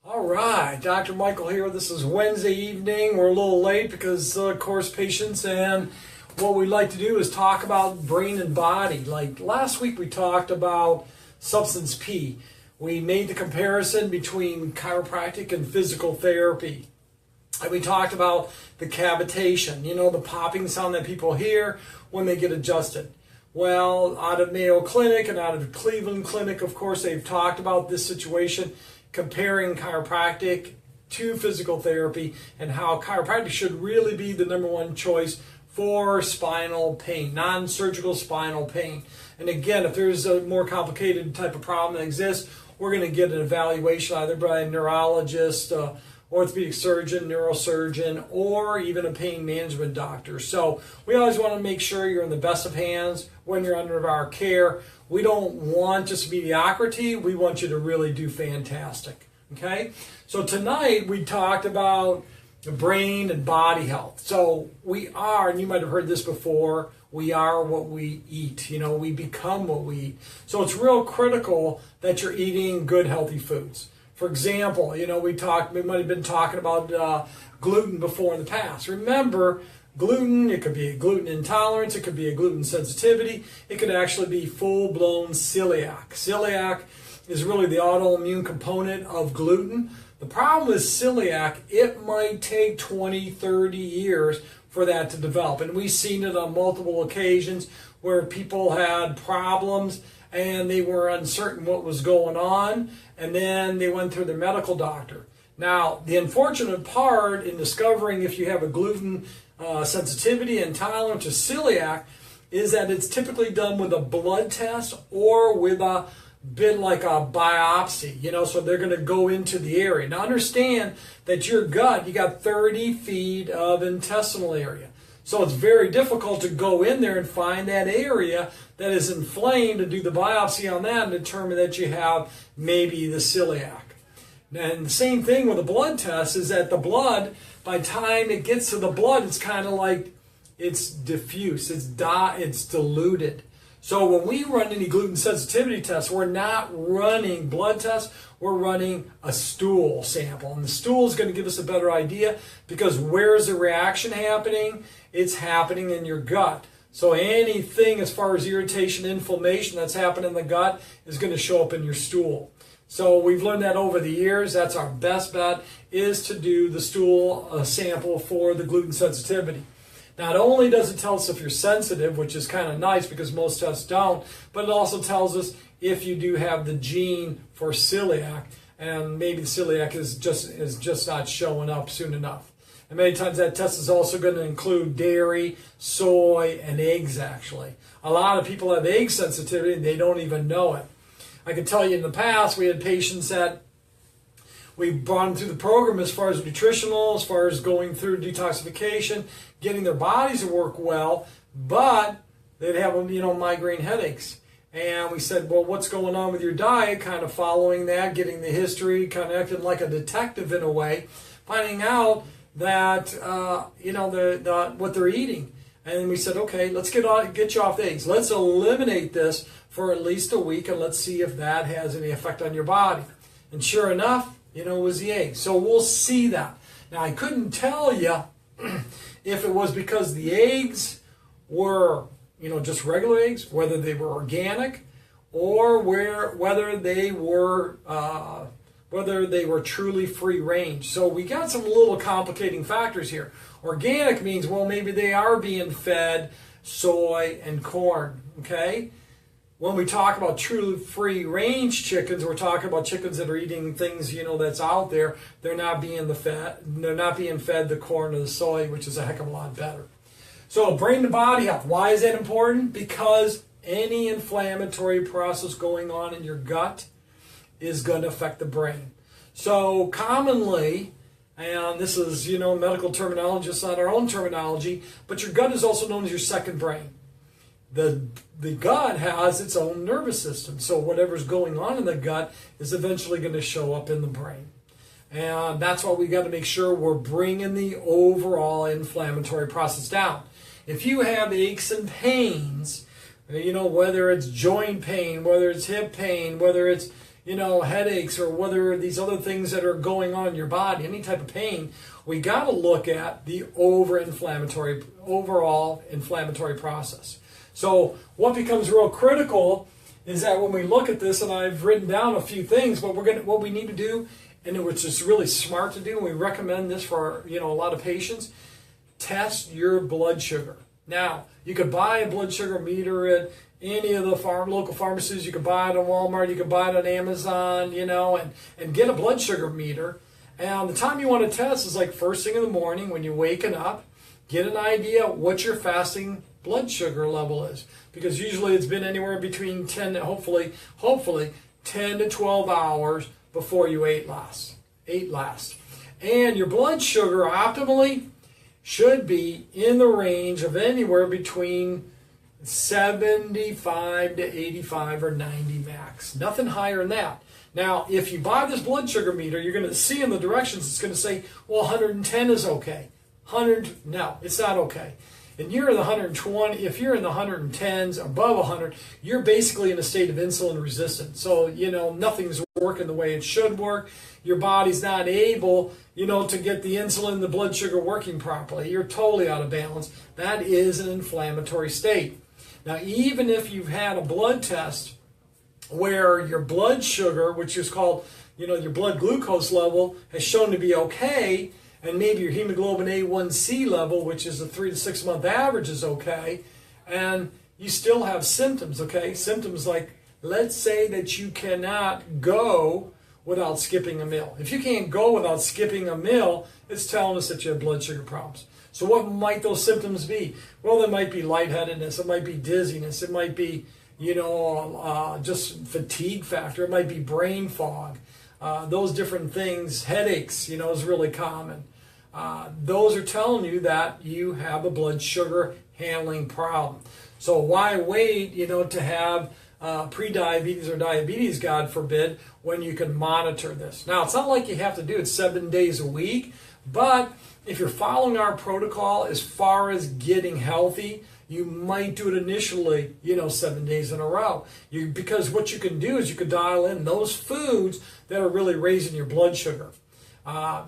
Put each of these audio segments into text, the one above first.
All right, Dr. Michael here. This is Wednesday evening. We're a little late because, of course, patients, and what we like to do is talk about brain and body. Like last week we talked about substance P. We made the comparison between chiropractic and physical therapy. And we talked about the cavitation, the popping sound that people hear when they get adjusted. Well, out of Mayo Clinic and out of Cleveland Clinic, of course, they've talked about this situation, comparing chiropractic to physical therapy and how chiropractic should really be the number one choice for spinal pain, non-surgical spinal pain. And again, if there's a more complicated type of problem that exists, we're going to get an evaluation either by a neurologist, orthopedic surgeon, neurosurgeon, or even a pain management doctor. So we always want to make sure you're in the best of hands when you're under our care. We don't want just mediocrity. We want you to really do fantastic. Okay? So tonight we talked about the brain and body health. So we are, and you might have heard this before, we are what we eat. We become what we eat. So it's real critical that you're eating good, healthy foods. For example, we might have been talking about gluten before in the past. Remember, gluten, it could be a gluten intolerance, it could be a gluten sensitivity, it could actually be full-blown celiac. Celiac is really the autoimmune component of gluten. The problem with celiac, it might take 20, 30 years for that to develop. And we've seen it on multiple occasions where people had problems and they were uncertain what was going on, and then they went through their medical doctor. Now, the unfortunate part in discovering if you have a gluten sensitivity and intolerance to celiac is that it's typically done with a blood test or with a bit like a biopsy, so they're going to go into the area. Now understand that your gut, you got 30 feet of intestinal area. So it's very difficult to go in there and find that area that is inflamed and do the biopsy on that and determine that you have maybe the celiac. And the same thing with a blood test is that the blood, by the time it gets to the blood, it's kind of like it's diffuse, it's diluted. So when we run any gluten sensitivity tests, we're not running blood tests, we're running a stool sample. And the stool is going to give us a better idea because where is the reaction happening? It's happening in your gut. So anything as far as irritation, inflammation that's happening in the gut is going to show up in your stool. So we've learned that over the years. That's our best bet, is to do the stool sample for the gluten sensitivity. Not only does it tell us if you're sensitive, which is kind of nice because most tests don't, but it also tells us if you do have the gene for celiac, and maybe the celiac is just not showing up soon enough. And many times that test is also going to include dairy, soy, and eggs actually. A lot of people have egg sensitivity and they don't even know it. I can tell you in the past we had patients that we brought them through the program as far as nutritional, as far as going through detoxification, getting their bodies to work well, but they'd have migraine headaches. And we said, well, what's going on with your diet? Kind of following that, getting the history, kind of acting like a detective in a way, finding out that what they're eating. And we said, okay, let's get you off the eggs. Let's eliminate this for at least a week, and let's see if that has any effect on your body. And sure enough, it was the eggs. So we'll see that. Now, I couldn't tell you if it was because the eggs were, just regular eggs, whether they were organic, or whether they were truly free range. So we got some little complicating factors here. Organic means, well, maybe they are being fed soy and corn, okay? When we talk about truly free range chickens, we're talking about chickens that are eating things, that's out there. They're not being fed the corn or the soy, which is a heck of a lot better. So brain to body health. Why is that important? Because any inflammatory process going on in your gut is going to affect the brain. So commonly, and this is, medical terminology, it's not our own terminology, but your gut is also known as your second brain. The gut has its own nervous system, so whatever's going on in the gut is eventually going to show up in the brain. And that's why we got to make sure we're bringing the overall inflammatory process down. If you have aches and pains, whether it's joint pain, whether it's hip pain, whether it's headaches, or whether these other things that are going on in your body, any type of pain, we got to look at the overall inflammatory process. So what becomes real critical is that when we look at this, and I've written down a few things, but what we need to do, and which is really smart to do, and we recommend this for a lot of patients, test your blood sugar. Now, you could buy a blood sugar meter at any of the local pharmacies. You could buy it on Walmart. You could buy it on Amazon, and get a blood sugar meter. And the time you want to test is like first thing in the morning when you're waking up. Get an idea what your fasting blood sugar level is, because usually it's been anywhere between 10 to hopefully 10 to 12 hours before you ate last. And your blood sugar optimally should be in the range of anywhere between 75 to 85 or 90 max. Nothing higher than that. Now, if you buy this blood sugar meter, you're going to see in the directions it's going to say, well, 110 is okay. No, it's not okay. And you're in the 120, if you're in the 110s, above 100, you're basically in a state of insulin resistance. So, nothing's working the way it should work. Your body's not able, to get the insulin, the blood sugar working properly. You're totally out of balance. That is an inflammatory state. Now, even if you've had a blood test where your blood sugar, which is called, your blood glucose level, has shown to be okay, and maybe your hemoglobin A1C level, which is a 3 to 6 month average, is okay, and you still have symptoms, okay? Symptoms like, let's say that you cannot go without skipping a meal. If you can't go without skipping a meal, it's telling us that you have blood sugar problems. So what might those symptoms be? Well, there might be lightheadedness, it might be dizziness, it might be, just fatigue factor, it might be brain fog. Those different things, headaches, is really common. Those are telling you that you have a blood sugar handling problem. So why wait, to have pre-diabetes or diabetes, God forbid, when you can monitor this? Now, it's not like you have to do it 7 days a week, but if you're following our protocol as far as getting healthy, you might do it initially, 7 days in a row. Because what you can do is you can dial in those foods that are really raising your blood sugar.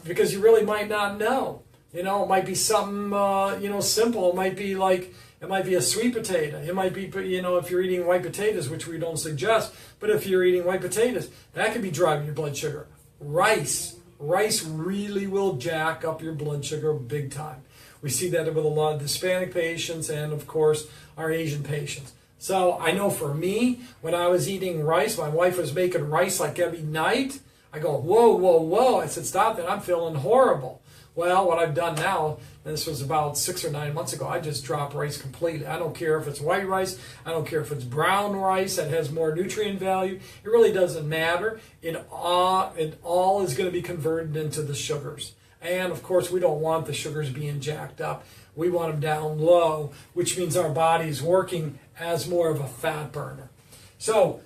Because you really might not know. It might be something, simple. It might be a sweet potato. It might be, if you're eating white potatoes, which we don't suggest, but if you're eating white potatoes, that could be driving your blood sugar. Rice really will jack up your blood sugar big time. We see that with a lot of Hispanic patients and, of course, our Asian patients. So I know for me, when I was eating rice, my wife was making rice like every night. I go, whoa. I said, stop that. I'm feeling horrible. Well, what I've done now, and this was about 6 or 9 months ago, I just drop rice completely. I don't care if it's white rice. I don't care if it's brown rice that has more nutrient value. It really doesn't matter. It all is going to be converted into the sugars. And, of course, we don't want the sugars being jacked up. We want them down low, which means our body is working as more of a fat burner. So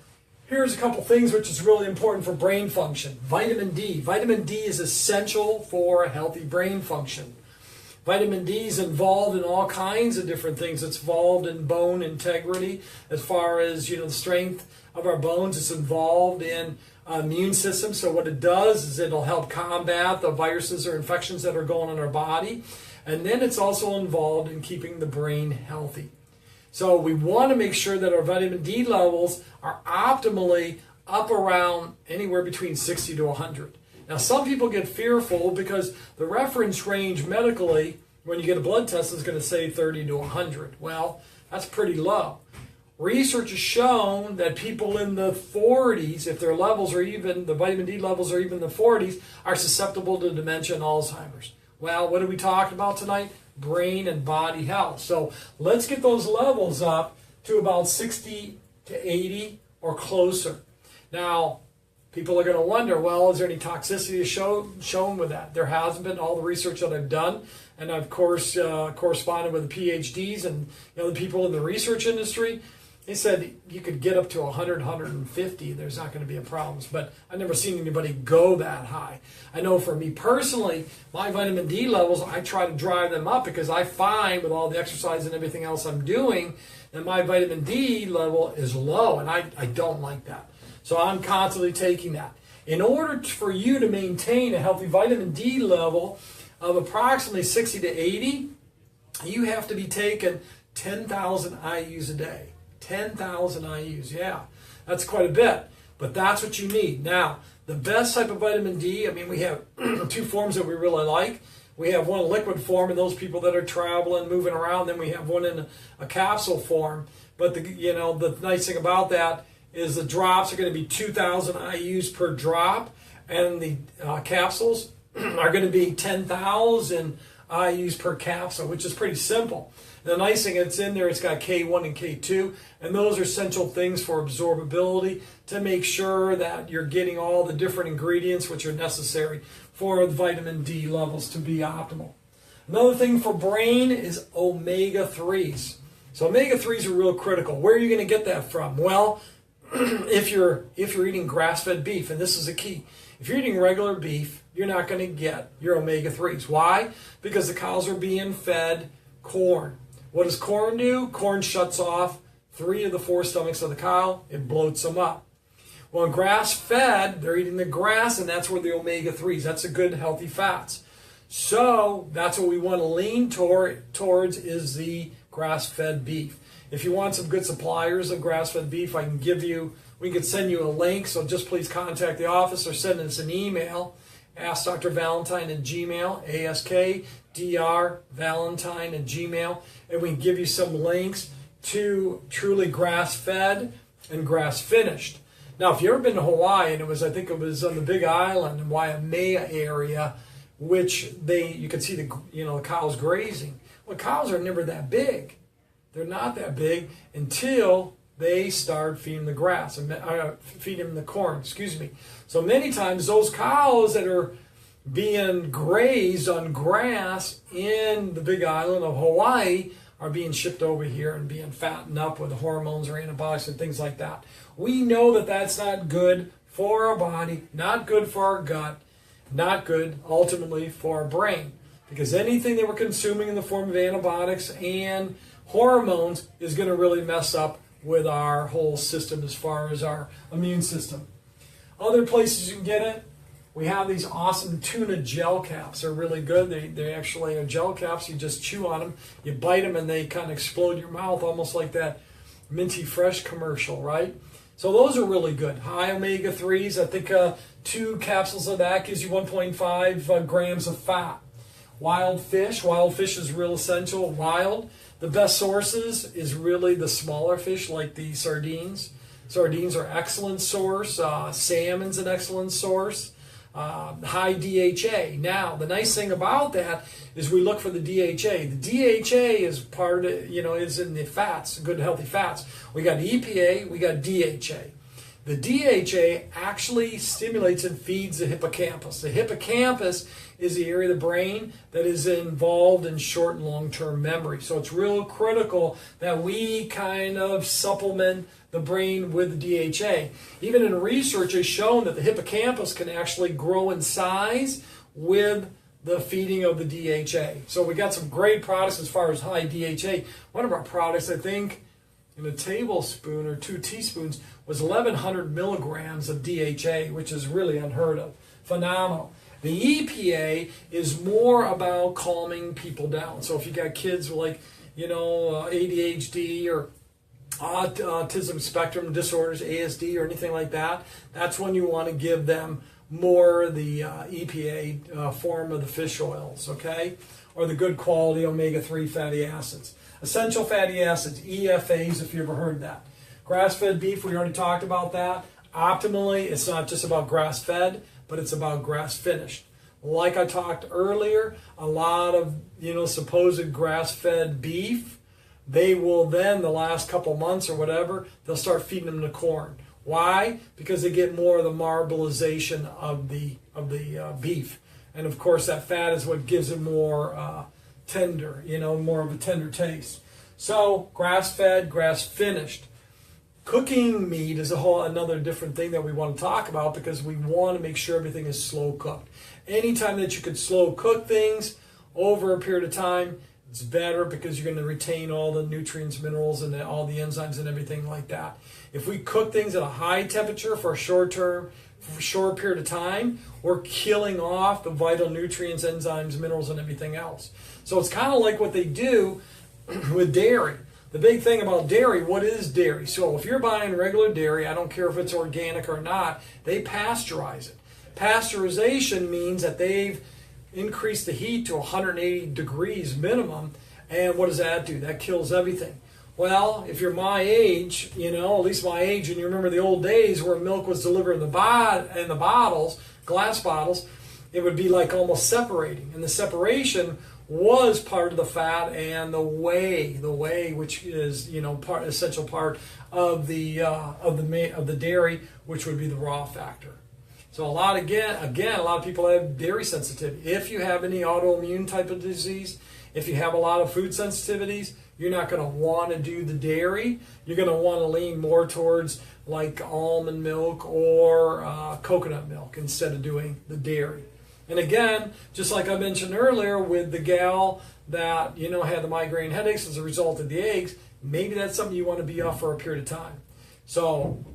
here's a couple things which is really important for brain function. Vitamin D. Vitamin D is essential for a healthy brain function. Vitamin D is involved in all kinds of different things. It's involved in bone integrity as far as, the strength of our bones. It's involved in immune system. So what it does is it'll help combat the viruses or infections that are going on in our body. And then it's also involved in keeping the brain healthy. So we want to make sure that our vitamin D levels are optimally up around anywhere between 60 to 100. Now, some people get fearful because the reference range medically, when you get a blood test, is going to say 30 to 100. Well, that's pretty low. Research has shown that people in the 40s, if their levels are even, the vitamin D levels are even in the 40s, are susceptible to dementia and Alzheimer's. Well, what are we talking about tonight? Brain and body health. So let's get those levels up to about 60 to 80 or closer. Now, people are going to wonder, well, is there any toxicity shown with that? There hasn't been. All the research that I've done, and I've, of course, corresponded with the PhDs and the people in the research industry. They said you could get up to 100, 150. There's not going to be a problem. But I've never seen anybody go that high. I know for me personally, my vitamin D levels, I try to drive them up because I find with all the exercise and everything else I'm doing that my vitamin D level is low, and I don't like that. So I'm constantly taking that. In order for you to maintain a healthy vitamin D level of approximately 60 to 80, you have to be taking 10,000 IUs a day. 10,000 IUs, yeah, that's quite a bit, but that's what you need. Now, the best type of vitamin D, I mean, we have two forms that we really like. We have one in liquid form, and those people that are traveling, moving around, then we have one in a capsule form. But the nice thing about that is the drops are going to be 2,000 IUs per drop, and the capsules are going to be 10,000 IUs per capsule, which is pretty simple. The nice thing that's in there, it's got K1 and K2, and those are essential things for absorbability to make sure that you're getting all the different ingredients which are necessary for vitamin D levels to be optimal. Another thing for brain is omega-3s. So omega-3s are real critical. Where are you going to get that from? Well, if you're eating grass-fed beef, and this is a key, if you're eating regular beef, you're not going to get your omega-3s. Why? Because the cows are being fed corn. What does corn do? Corn shuts off 3 of the 4 stomachs of the cow. It bloats them up. Well, in grass-fed, they're eating the grass, and that's where the omega-3s, that's the good, healthy fats. So that's what we want to lean towards is the grass-fed beef. If you want some good suppliers of grass-fed beef, we can send you a link, so just please contact the office or send us an email. Ask Dr. Valentine at Gmail, ASK Valentine at Gmail, and we can give you some links to truly grass-fed and grass-finished. Now, if you've ever been to Hawaii, and I think it was on the Big Island in Waimea area, which you could see the cows grazing. Well, cows are never that big. They're not that big until they start feeding the grass, feeding them the corn, So many times those cows that are being grazed on grass in the Big Island of Hawaii are being shipped over here and being fattened up with hormones or antibiotics and things like that. We know that that's not good for our body, not good for our gut, not good ultimately for our brain. Because anything that we're consuming in the form of antibiotics and hormones is going to really mess up with our whole system as far as our immune system. Other places you can get it, we have these awesome tuna gel caps. They're really good. They actually are gel caps. You just chew on them, you bite them, and they kind of explode in your mouth, almost like that Minty Fresh commercial, right? So those are really good. High omega-3s. I think 2 capsules of that gives you 1.5 grams of fat. Wild fish is real essential. Wild. The best sources is really the smaller fish like the sardines. Sardines are excellent source. Salmon's an excellent source. High DHA. Now, the nice thing about that is we look for the DHA. The DHA is is in the fats, good healthy fats. We got EPA, we got DHA. The DHA actually stimulates and feeds the hippocampus. The hippocampus is the area of the brain that is involved in short and long-term memory. So it's real critical that we kind of supplement the brain with DHA. Even in research has shown that the hippocampus can actually grow in size with the feeding of the DHA. So we got some great products as far as high DHA. One of our products, I think, in a tablespoon or 2 teaspoons was 1,100 milligrams of DHA, which is really unheard of. Phenomenal. The EPA is more about calming people down. So if you got kids with ADHD or autism spectrum disorders, ASD or anything like that, that's when you want to give them more the EPA form of the fish oils, okay? Or the good quality omega-3 fatty acids. Essential fatty acids, EFAs, if you ever heard that. Grass-fed beef, we already talked about that. Optimally, it's not just about grass-fed, but it's about grass-finished. Like I talked earlier, a lot of supposed grass-fed beef, they will then, the last couple months or whatever, they'll start feeding them the corn. Why? Because they get more of the marbleization of the beef. And of course, that fat is what gives it more tender, more of a tender taste. So, grass-fed, grass-finished. Cooking meat is another different thing that we want to talk about because we want to make sure everything is slow cooked. Anytime that you could slow cook things over a period of time, It's better because you're going to retain all the nutrients, minerals, and all the enzymes and everything like that. If we cook things at a high temperature for a short period of time, we're killing off the vital nutrients, enzymes, minerals, and everything else. So it's kind of like what they do with dairy. The big thing about dairy, what is dairy? So if you're buying regular dairy, I don't care if it's organic or not, they pasteurize it. Pasteurization means that they've increased the heat to 180 degrees minimum, and what does that do? That kills everything. Well, if you're my age, at least my age, and you remember the old days where milk was delivered in the bottles, glass bottles, it would be like almost separating. And the separation was part of the fat and the whey, which is essential part of the dairy, which would be the raw factor. So a lot of people have dairy sensitivity. If you have any autoimmune type of disease, if you have a lot of food sensitivities, you're not going to want to do the dairy. You're going to want to lean more towards like almond milk or coconut milk instead of doing the dairy. And again, just like I mentioned earlier with the gal that had the migraine headaches as a result of the eggs, maybe that's something you want to be off for a period of time. So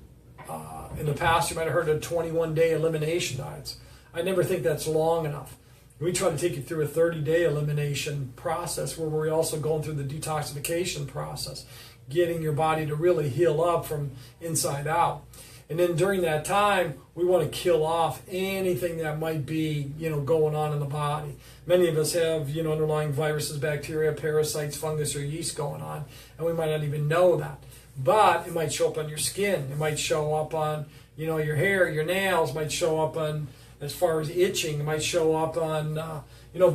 in the past, you might have heard of 21-day elimination diets. I never think that's long enough. We try to take you through a 30-day elimination process where we're also going through the detoxification process, getting your body to really heal up from inside out. And then during that time, we want to kill off anything that might be, going on in the body. Many of us have, underlying viruses, bacteria, parasites, fungus, or yeast going on, and we might not even know that. But it might show up on your skin. It might show up on, your hair, your nails. Might show up on, as far as itching. It might show up on,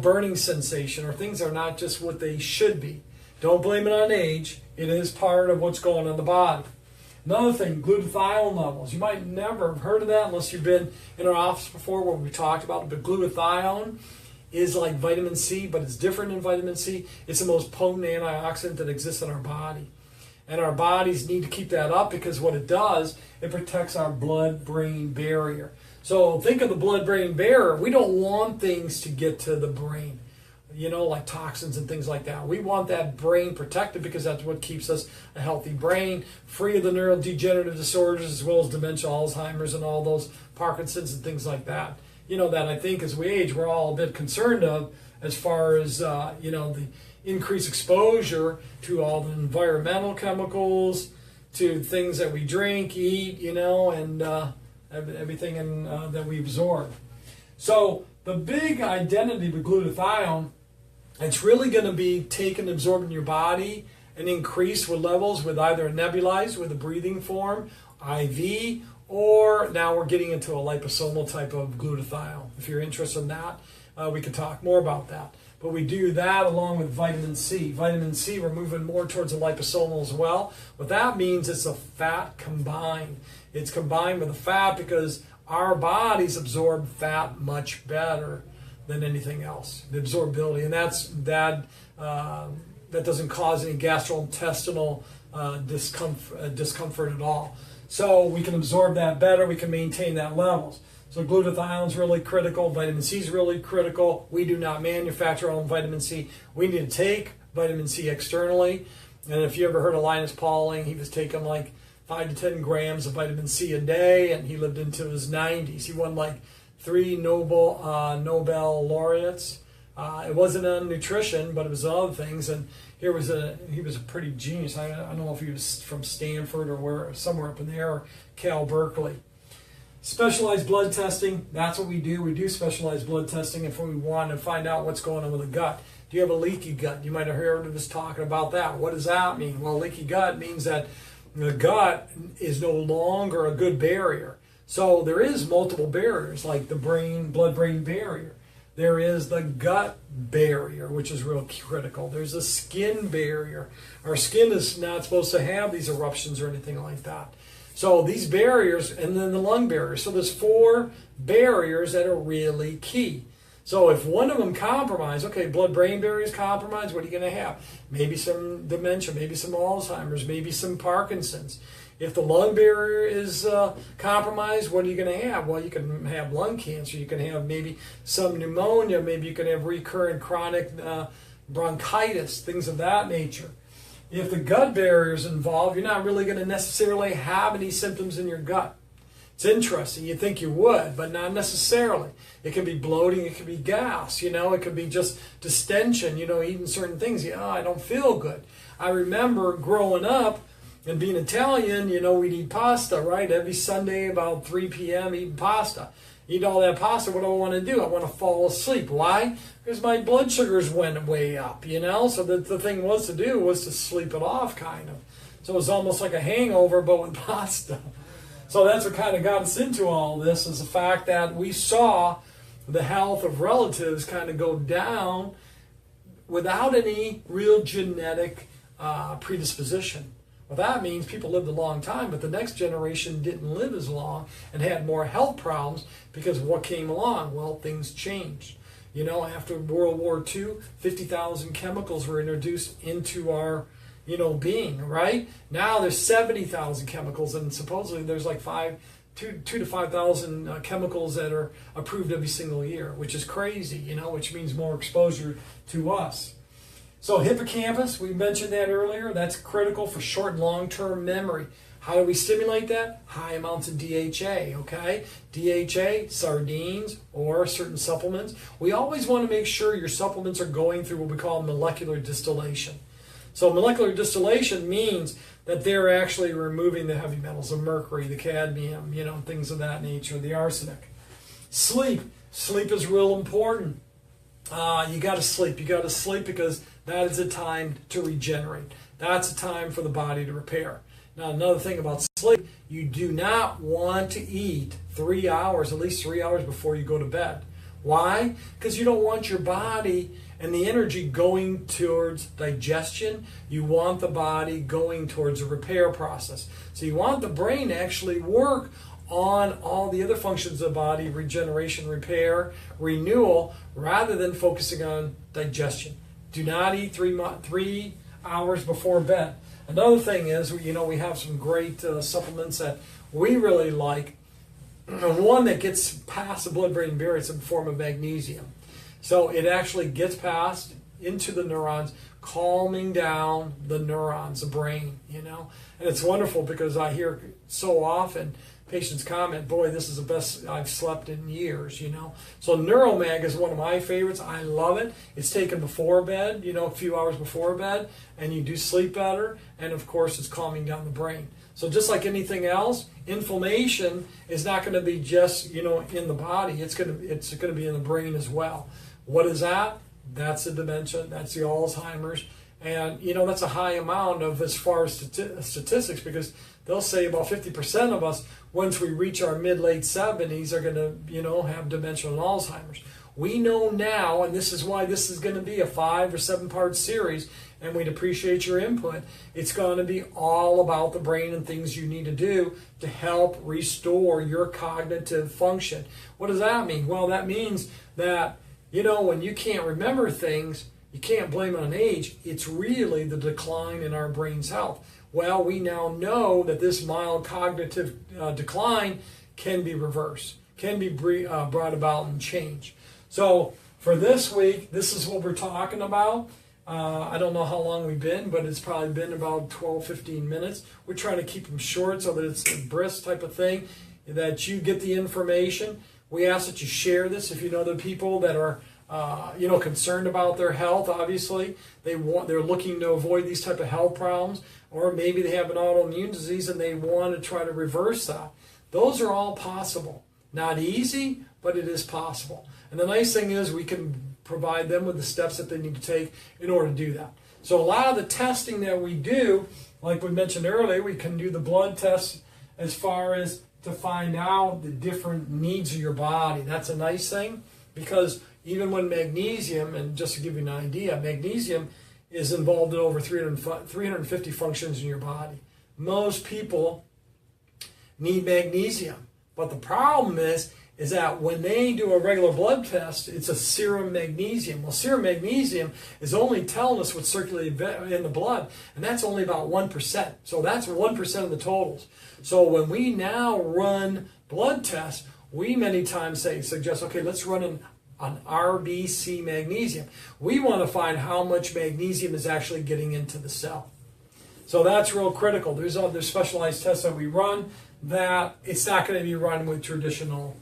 burning sensation, or things are not just what they should be. Don't blame it on age. It is part of what's going on in the body. Another thing, glutathione levels. You might never have heard of that unless you've been in our office before where we talked about it. But glutathione is like vitamin C, but it's different than vitamin C. It's the most potent antioxidant that exists in our body. And our bodies need to keep that up because what it does, it protects our blood-brain barrier. So think of the blood-brain barrier. We don't want things to get to the brain, like toxins and things like that. We want that brain protected because that's what keeps us a healthy brain, free of the neurodegenerative disorders as well as dementia, Alzheimer's, and all those Parkinson's and things like that. That I think as we age, we're all a bit concerned of as far as, the increased exposure to all the environmental chemicals, to things that we drink, eat, and everything that we absorb. So the big identity with glutathione, it's really going to be taken, absorbed in your body, and increased with levels with either nebulized with a breathing form, IV, or now we're getting into a liposomal type of glutathione. If you're interested in that, we can talk more about that. But we do that along with vitamin C. Vitamin C, we're moving more towards a liposomal as well. What that means is a fat combined. It's combined with a fat because our bodies absorb fat much better than anything else. The absorbability, and that doesn't cause any gastrointestinal discomfort at all. So we can absorb that better. We can maintain that levels. So glutathione is really critical. Vitamin C is really critical. We do not manufacture our own vitamin C. We need to take vitamin C externally. And if you ever heard of Linus Pauling, he was taking like 5 to 10 grams of vitamin C a day, and he lived into his 90s. He won like 3 Nobel laureates. It wasn't on nutrition, but it was other things. And he was a pretty genius. I don't know if he was from Stanford or somewhere up in there, or Cal Berkeley. Specialized blood testing, that's what we do. We do specialized blood testing if we want to find out what's going on with the gut. Do you have a leaky gut? You might have heard of us talking about that. What does that mean? Well, leaky gut means that the gut is no longer a good barrier. So there is multiple barriers, like the blood-brain barrier. There is the gut barrier, which is real critical. There's a skin barrier. Our skin is not supposed to have these eruptions or anything like that. So these barriers, and then the lung barrier. So there's 4 barriers that are really key. So if one of them compromised, okay, blood-brain barrier is compromised, what are you going to have? Maybe some dementia, maybe some Alzheimer's, maybe some Parkinson's. If the lung barrier is compromised, what are you going to have? Well, you can have lung cancer. You can have maybe some pneumonia. Maybe you can have recurrent chronic bronchitis, things of that nature. If the gut barrier is involved, you're not really going to necessarily have any symptoms in your gut. It's interesting. You'd think you would, but not necessarily. It can be bloating. It can be gas. It could be just distension, eating certain things. I don't feel good. I remember growing up and being Italian, we'd eat pasta, right? Every Sunday about 3 p.m. eating pasta. Eat all that pasta, what do I want to do? I want to fall asleep. Why? Because my blood sugars went way up, So the thing was to do was to sleep it off, kind of. So it was almost like a hangover, but with pasta. So that's what kind of got us into all this, is the fact that we saw the health of relatives kind of go down without any real genetic predisposition. Well, that means people lived a long time, but the next generation didn't live as long and had more health problems because of what came along. Well, things changed. After World War II, 50,000 chemicals were introduced into our, being, right? Now there's 70,000 chemicals, and supposedly there's like 2 to 5,000 chemicals that are approved every single year, which is crazy, which means more exposure to us. So hippocampus, we mentioned that earlier, that's critical for short and long-term memory. How do we stimulate that? High amounts of DHA, okay? DHA, sardines, or certain supplements. We always want to make sure your supplements are going through what we call molecular distillation. So molecular distillation means that they're actually removing the heavy metals, the mercury, the cadmium, things of that nature, the arsenic. Sleep. Sleep is real important. You got to sleep. You got to sleep because that is a time to regenerate. That's a time for the body to repair. Now, another thing about sleep, you do not want to eat 3 hours, at least 3 hours before you go to bed. Why? Because you don't want your body and the energy going towards digestion. You want the body going towards a repair process. So you want the brain to actually work on all the other functions of the body, regeneration, repair, renewal, rather than focusing on digestion. Do not eat 3 hours before bed. Another thing is, we have some great supplements that we really like. One that gets past the blood-brain barrier is in the form of magnesium. So it actually gets passed into the neurons, calming down the neurons, the brain, And it's wonderful because I hear so often patients comment, boy, this is the best I've slept in years, So Neuromag is one of my favorites. I love it. It's taken before bed, a few hours before bed, and you do sleep better. And of course, it's calming down the brain. So just like anything else, inflammation is not going to be just, in the body. It's going to be in the brain as well. What is that? That's the dementia. That's the Alzheimer's. And, that's a high amount of as far as statistics, because they'll say about 50% of us, once we reach our mid-late 70s, are going to, have dementia and Alzheimer's. We know now, and this is why this is going to be a 5 or 7-part series, and we'd appreciate your input. It's going to be all about the brain and things you need to do to help restore your cognitive function. What does that mean? Well, that means that, when you can't remember things, you can't blame it on age. It's really the decline in our brain's health. Well, we now know that this mild cognitive decline can be reversed, can be brought about and changed. So for this week, this is what we're talking about. I don't know how long we've been, but it's probably been about 12, 15 minutes. We're trying to keep them short so that it's a brisk type of thing, that you get the information. We ask that you share this if you know the people that are concerned about their health. Obviously, they're looking to avoid these type of health problems, or maybe they have an autoimmune disease and they want to try to reverse that. Those are all possible. Not easy, but it is possible. And the nice thing is we can provide them with the steps that they need to take in order to do that. So a lot of the testing that we do, like we mentioned earlier, we can do the blood tests as far as to find out the different needs of your body. That's a nice thing, because even when magnesium, and just to give you an idea, magnesium is involved in over 350 functions in your body. Most people need magnesium, but the problem is that when they do a regular blood test, it's a serum magnesium. Well, serum magnesium is only telling us what's circulating in the blood, and that's only about 1%. So that's 1% of the totals. So when we now run blood tests, we many times suggest, okay, let's run an on RBC magnesium. We want to find how much magnesium is actually getting into the cell. So that's real critical. There's other specialized tests that we run that it's not going to be run with your traditional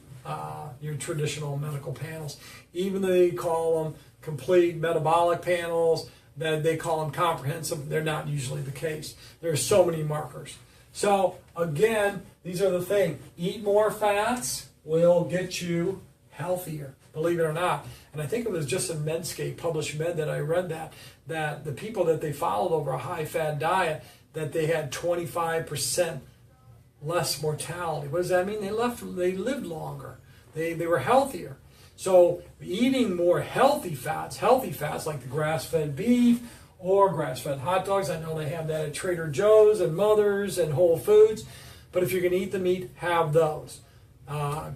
medical panels. Even though they call them complete metabolic panels, that they call them comprehensive, they're not usually the case. There's so many markers. So again, these are the things. Eat more fats will get you healthier, believe it or not. And I think it was just in Medscape, published Med, that I read that the people that they followed over a high-fat diet, that they had 25% less mortality. What does that mean? They lived longer. They were healthier. So eating more healthy fats like the grass-fed beef or grass-fed hot dogs. I know they have that at Trader Joe's and Mother's and Whole Foods. But if you're going to eat the meat, have those.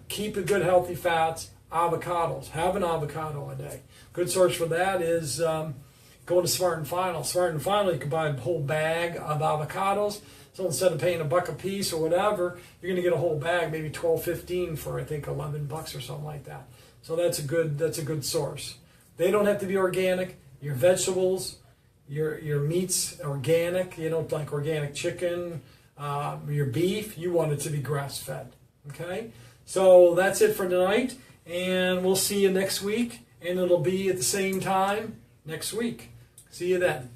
Keep the good healthy fats. Avocados. Have an avocado a day. Good source for that is going to Smart and Final. Smart and Final, you can buy a whole bag of avocados. So instead of paying $1 a piece or whatever, you're going to get a whole bag, maybe $12.15 for I think $11 or something like that. So that's a good source. They don't have to be organic. Your vegetables, your meats, organic. You don't like organic chicken. Your beef, you want it to be grass-fed. Okay? So that's it for tonight. And we'll see you next week. And it'll be at the same time next week. See you then.